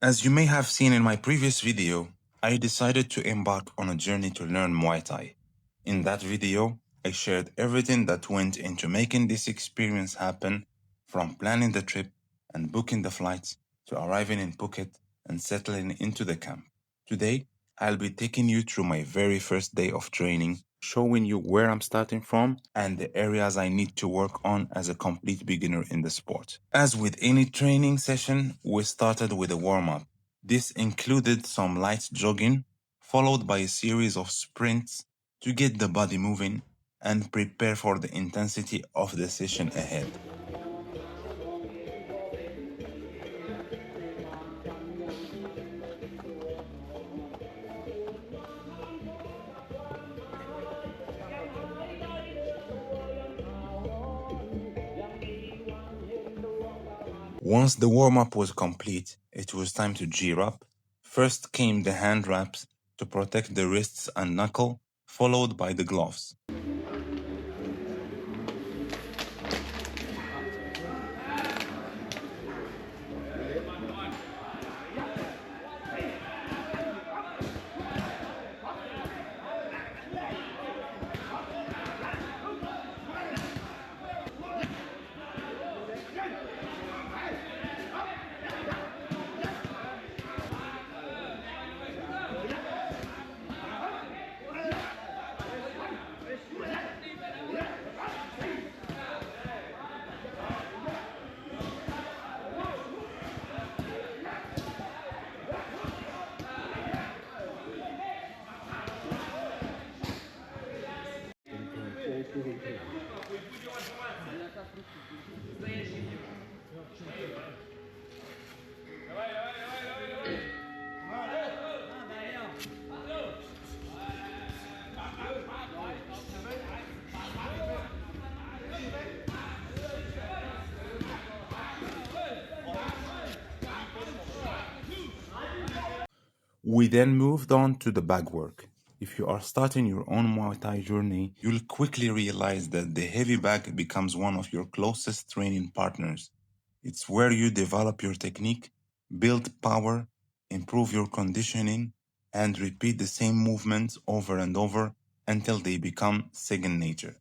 As you may have seen in my previous video, I decided to embark on a journey to learn Muay Thai. In that video, I shared everything that went into making this experience happen, from planning the trip and booking the flights to arriving in Phuket and settling into the camp. Today, I'll be taking you through my very first day of training, showing you where I'm starting from and the areas I need to work on as a complete beginner in the sport. As with any training session, we started with a warm-up. This included some light jogging, followed by a series of sprints to get the body moving and prepare for the intensity of the session ahead. Once the warm-up was complete, it was time to gear up. First came the hand wraps to protect the wrists and knuckle, followed by the gloves. We then moved on to the bag work. If you are starting your own Muay Thai journey, you'll quickly realize that the heavy bag becomes one of your closest training partners. It's where you develop your technique, build power, improve your conditioning, and repeat the same movements over and over until they become second nature.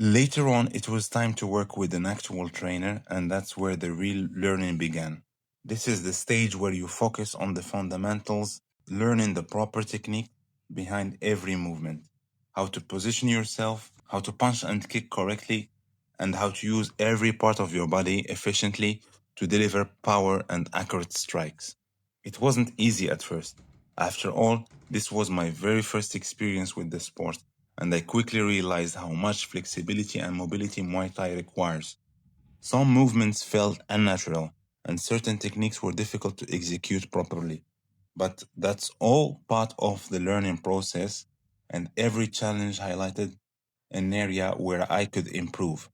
Later on, it was time to work with an actual trainer, and that's where the real learning began. This is the stage where you focus on the fundamentals, learning the proper technique behind every movement, how to position yourself, how to punch and kick correctly, and how to use every part of your body efficiently to deliver power and accurate strikes. It wasn't easy at first. After all, this was my very first experience with the sport, and I quickly realized how much flexibility and mobility Muay Thai requires. Some movements felt unnatural, and certain techniques were difficult to execute properly. But that's all part of the learning process, and every challenge highlighted an area where I could improve.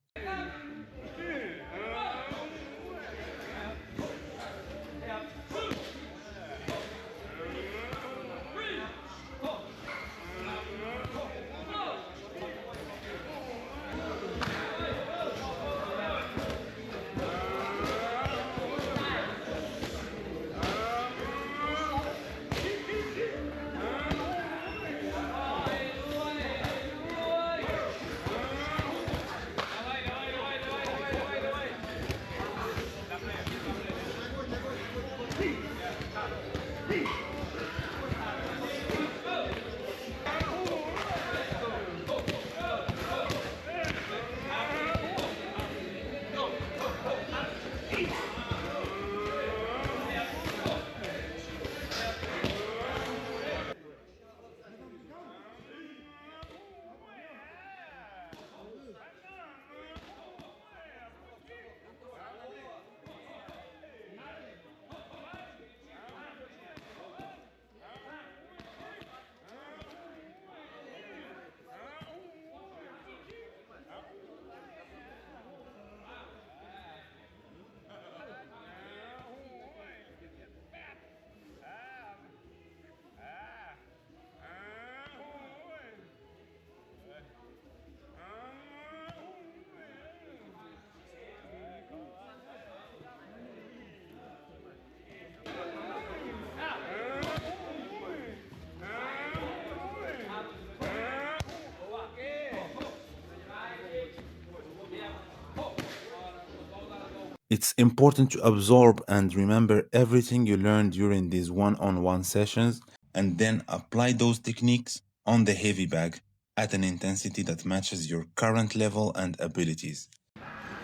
It's important to absorb and remember everything you learned during these one-on-one sessions and then apply those techniques on the heavy bag at an intensity that matches your current level and abilities.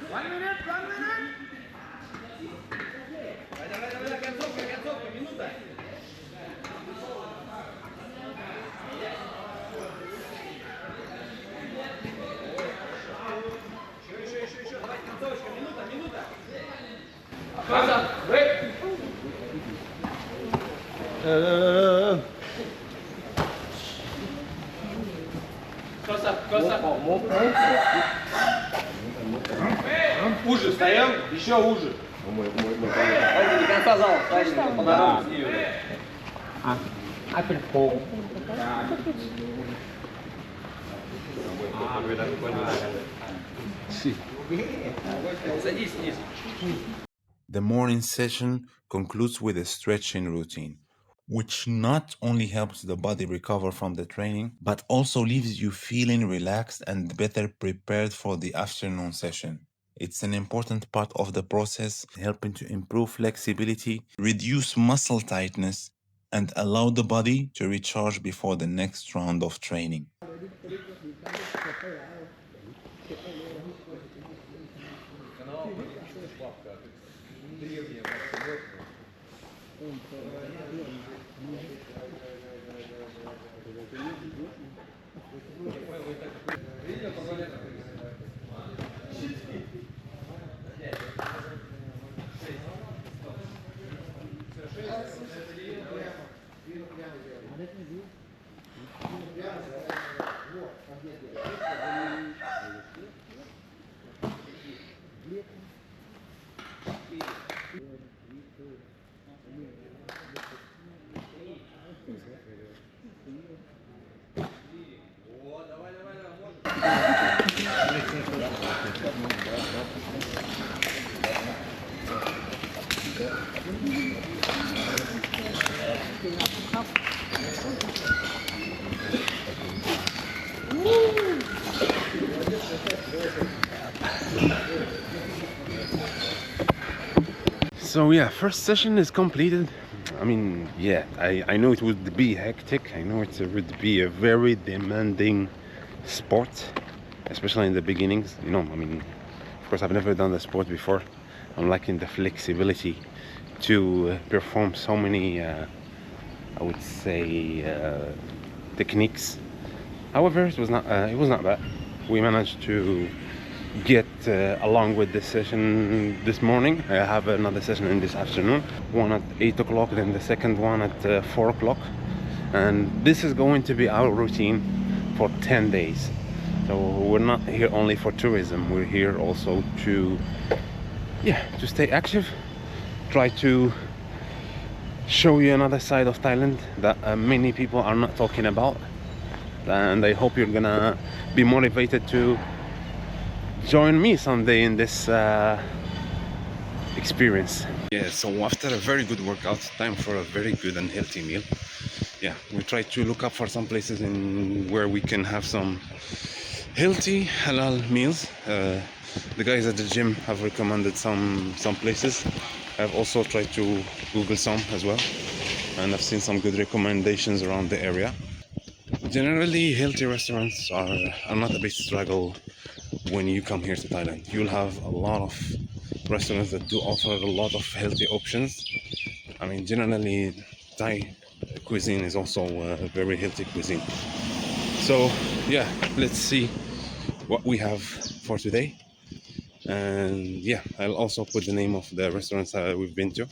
1 minute, 1 minute. Уже, стоял, еще уже. Садись вниз. The morning session concludes with a stretching routine, which not only helps the body recover from the training, but also leaves you feeling relaxed and better prepared for the afternoon session. It's an important part of the process, helping to improve flexibility, reduce muscle tightness, and allow the body to recharge before the next round of training. So yeah, first session is completed. I mean, yeah, I know it would be hectic. I know it would be a very demanding sport, especially in the beginnings. You know, I mean, of course, I've never done the sport before. I'm lacking the flexibility to perform so many, I would say, techniques. However, it was not bad. We managed to get along with this session this morning. I have another session in this afternoon, one at 8 o'clock, then the second one at 4 o'clock, and this is going to be our routine for 10 days. So we're not here only for tourism, we're here also to stay active, try to show you another side of Thailand that many people are not talking about, and I hope you're gonna be motivated to join me someday in this experience. Yeah, so after a very good workout, time for a very good and healthy meal. Yeah, we try to look up for some places in where we can have some healthy halal meals. The guys at the gym have recommended some places. I've also tried to Google some as well, and I've seen some good recommendations around the area. Generally, healthy restaurants are not a big struggle when you come here to Thailand. You'll have a lot of restaurants that do offer a lot of healthy options. I mean, generally, Thai cuisine is also a very healthy cuisine. So, yeah, let's see what we have for today. And yeah, I'll also put the name of the restaurants we've been to.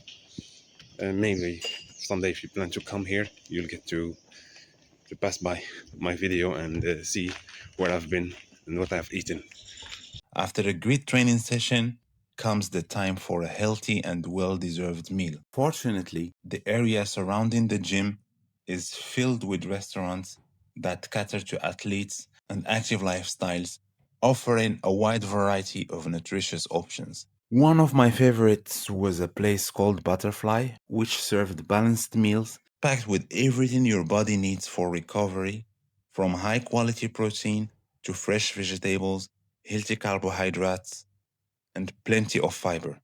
And maybe someday, if you plan to come here, you'll get to pass by my video and see where I've been and what I've eaten. After a great training session comes the time for a healthy and well-deserved meal. Fortunately, the area surrounding the gym is filled with restaurants that cater to athletes and active lifestyles, offering a wide variety of nutritious options. One of my favorites was a place called Butterfly, which served balanced meals packed with everything your body needs for recovery, from high-quality protein to fresh vegetables, healthy carbohydrates, and plenty of fiber.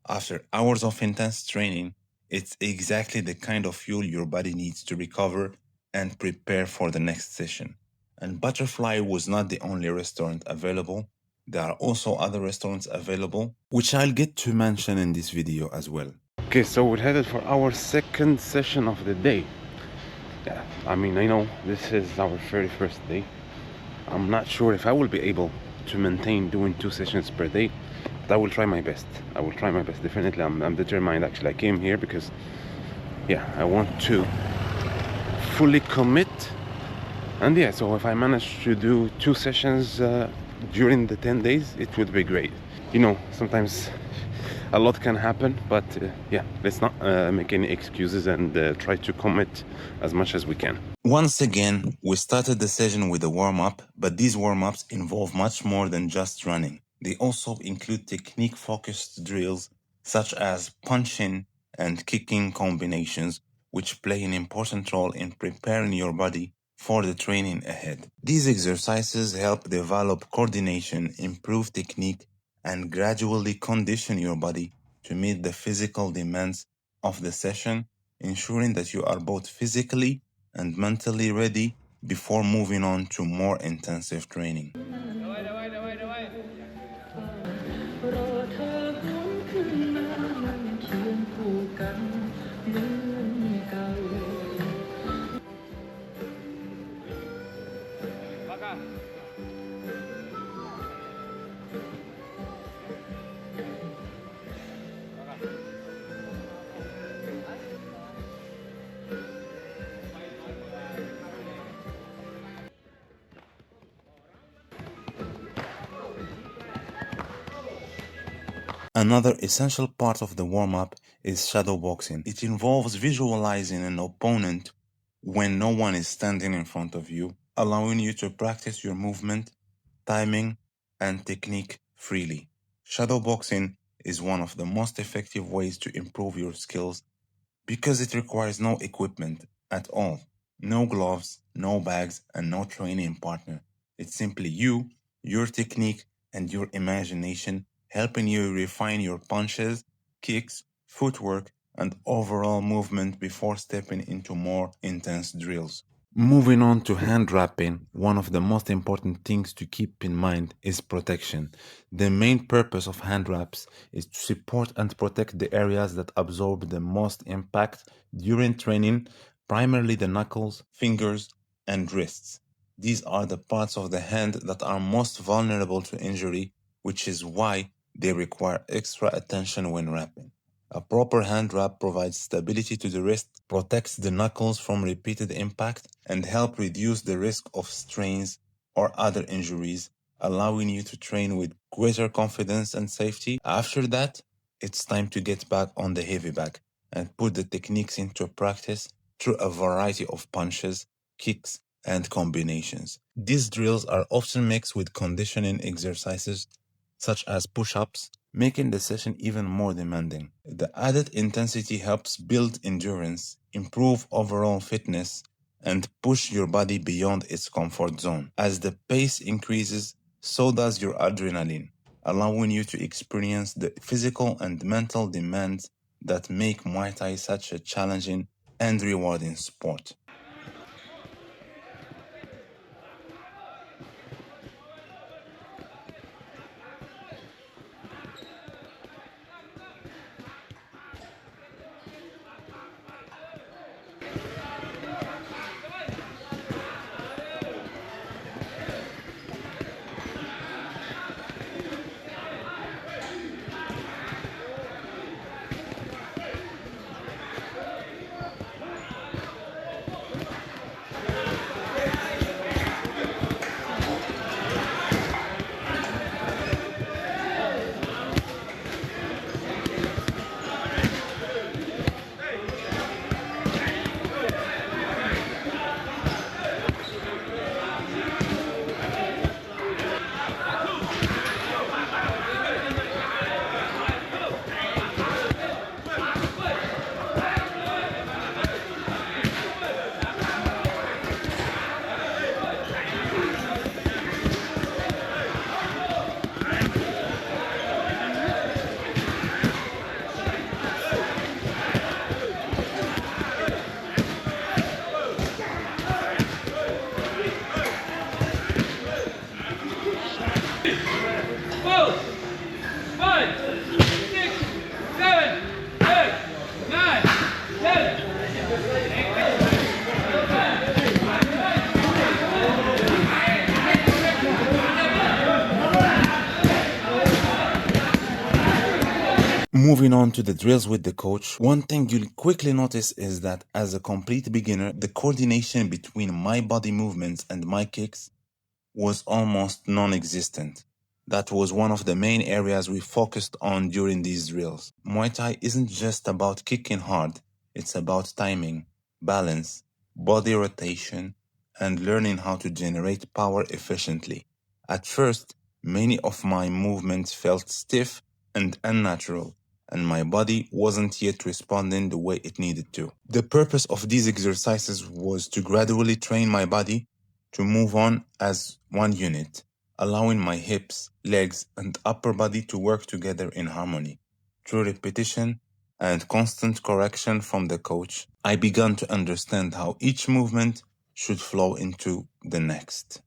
After hours of intense training, it's exactly the kind of fuel your body needs to recover and prepare for the next session. And Butterfly was not the only restaurant available. There are also other restaurants available, which I'll get to mention in this video as well. Okay, so we're headed for our second session of the day. Yeah, I mean, I know this is our very first day. I'm not sure if I will be able to maintain doing 2 sessions per day, but I will try my best. I will try my best, definitely. I'm determined. Actually, I came here because, yeah, I want to fully commit. And yeah, so if I manage to do 2 sessions during the 10 days, it would be great. You know, sometimes a lot can happen, but yeah, let's not make any excuses and try to commit as much as we can. Once again, we started the session with a warm-up, but these warm-ups involve much more than just running. They also include technique-focused drills such as punching and kicking combinations, which play an important role in preparing your body for the training ahead. These exercises help develop coordination, improve technique, and gradually condition your body to meet the physical demands of the session, ensuring that you are both physically and mentally ready before moving on to more intensive training. Another essential part of the warm-up is shadow boxing. It involves visualizing an opponent when no one is standing in front of you, allowing you to practice your movement, timing, and technique freely. Shadow boxing is one of the most effective ways to improve your skills because it requires no equipment at all, no gloves, no bags, and no training partner. It's simply you, your technique, and your imagination helping you refine your punches, kicks, footwork, and overall movement before stepping into more intense drills. Moving on to hand wrapping, one of the most important things to keep in mind is protection. The main purpose of hand wraps is to support and protect the areas that absorb the most impact during training, primarily the knuckles, fingers, and wrists. These are the parts of the hand that are most vulnerable to injury, which is why they require extra attention when wrapping. A proper hand wrap provides stability to the wrist, protects the knuckles from repeated impact, and help reduce the risk of strains or other injuries, allowing you to train with greater confidence and safety. After that, it's time to get back on the heavy bag and put the techniques into practice through a variety of punches, kicks, and combinations. These drills are often mixed with conditioning exercises such as push-ups, making the session even more demanding. The added intensity helps build endurance, improve overall fitness, and push your body beyond its comfort zone. As the pace increases, so does your adrenaline, allowing you to experience the physical and mental demands that make Muay Thai such a challenging and rewarding sport. Moving on to the drills with the coach, one thing you'll quickly notice is that as a complete beginner, the coordination between my body movements and my kicks was almost non-existent. That was one of the main areas we focused on during these drills. Muay Thai isn't just about kicking hard, it's about timing, balance, body rotation, and learning how to generate power efficiently. At first, many of my movements felt stiff and unnatural, and my body wasn't yet responding the way it needed to. The purpose of these exercises was to gradually train my body to move on as one unit, allowing my hips, legs, and upper body to work together in harmony. Through repetition and constant correction from the coach, I began to understand how each movement should flow into the next.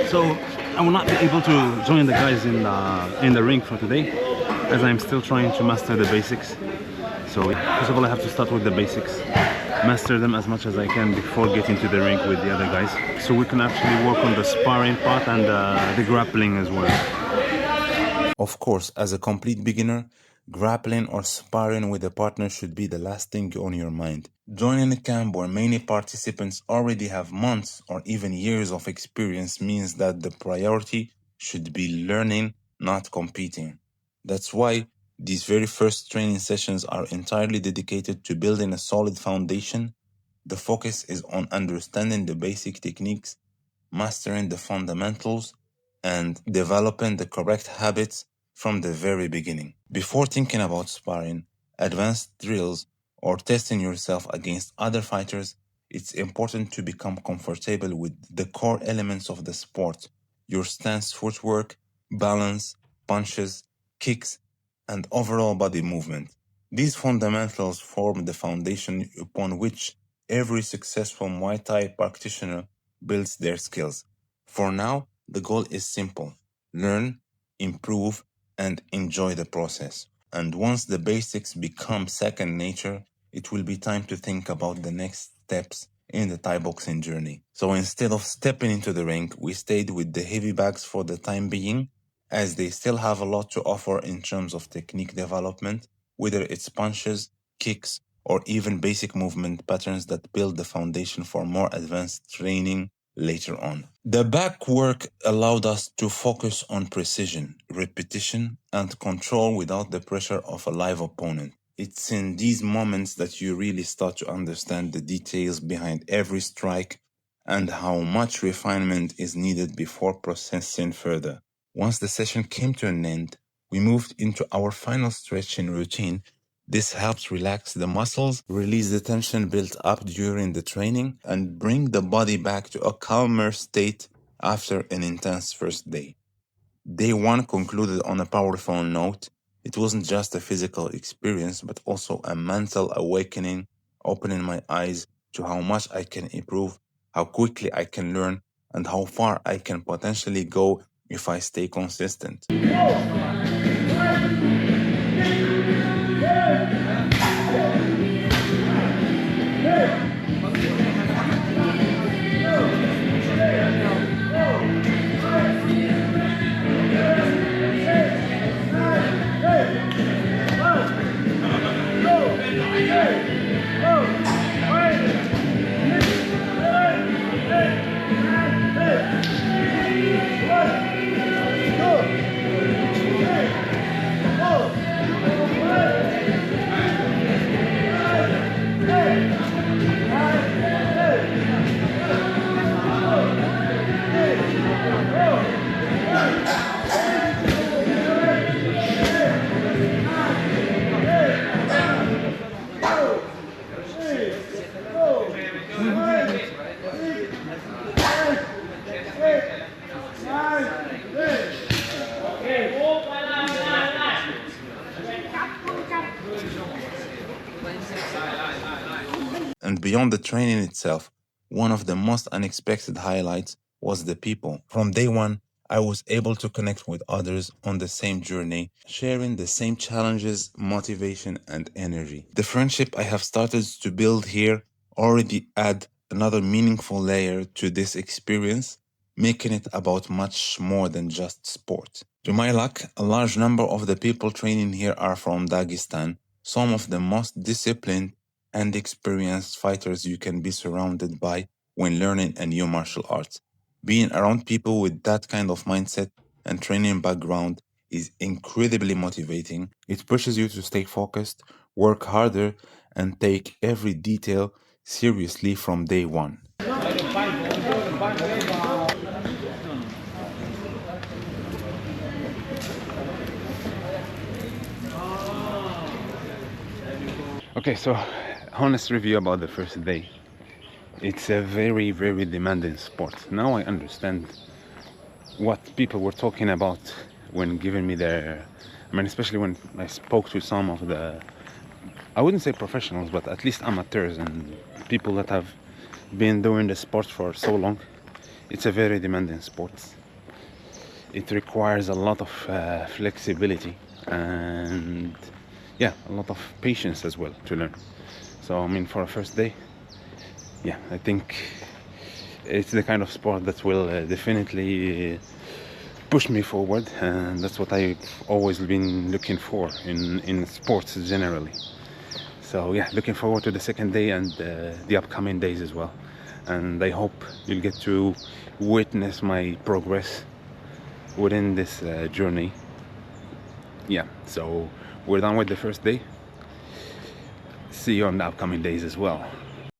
So I will not be able to join the guys in the ring for today, as I'm still trying to master the basics. So first of all, I have to start with the basics, master them as much as I can before getting to the ring with the other guys, so we can actually work on the sparring part and the grappling as well. Of course, as a complete beginner, grappling or sparring with a partner should be the last thing on your mind. Joining a camp where many participants already have months or even years of experience means that the priority should be learning, not competing. That's why these very first training sessions are entirely dedicated to building a solid foundation. The focus is on understanding the basic techniques, mastering the fundamentals, and developing the correct habits from the very beginning. Before thinking about sparring, advanced drills, or testing yourself against other fighters, it's important to become comfortable with the core elements of the sport: your stance, footwork, balance, punches, kicks, and overall body movement. These fundamentals form the foundation upon which every successful Muay Thai practitioner builds their skills. For now, the goal is simple: learn, improve, and enjoy the process. And once the basics become second nature, it will be time to think about the next steps in the Thai boxing journey. So instead of stepping into the ring, we stayed with the heavy bags for the time being, as they still have a lot to offer in terms of technique development, whether it's punches, kicks, or even basic movement patterns that build the foundation for more advanced training later on. The back work allowed us to focus on precision, repetition, and control without the pressure of a live opponent. It's in these moments that you really start to understand the details behind every strike and how much refinement is needed before processing further. Once the session came to an end, we moved into our final stretching routine. This helps relax the muscles, release the tension built up during the training, and bring the body back to a calmer state after an intense first day. Day one concluded on a powerful note. It wasn't just a physical experience, but also a mental awakening, opening my eyes to how much I can improve, how quickly I can learn, and how far I can potentially go if I stay consistent. And beyond the training itself, one of the most unexpected highlights was the people. From day one, I was able to connect with others on the same journey, sharing the same challenges, motivation, and energy. The friendship I have started to build here already add another meaningful layer to this experience, making it about much more than just sport. To my luck, a large number of the people training here are from Dagestan, some of the most disciplined and experienced fighters you can be surrounded by when learning a new martial art. Being around people with that kind of mindset and training background is incredibly motivating. It pushes you to stay focused, work harder, and take every detail seriously from day one. Okay, so honest review about the first day. It's a very, very demanding sport. Now I understand what people were talking about when giving me their, especially when I spoke to some of the, I wouldn't say professionals, but at least amateurs and people that have been doing the sport for so long. It's a very demanding sport. It requires a lot of flexibility and a lot of patience as well to learn. So for a first day, I think it's the kind of sport that will definitely push me forward, and that's what I've always been looking for in sports generally. So looking forward to the second day and the upcoming days as well, and I hope you'll get to witness my progress within this journey. So we're done with the first day. See you on the upcoming days as well.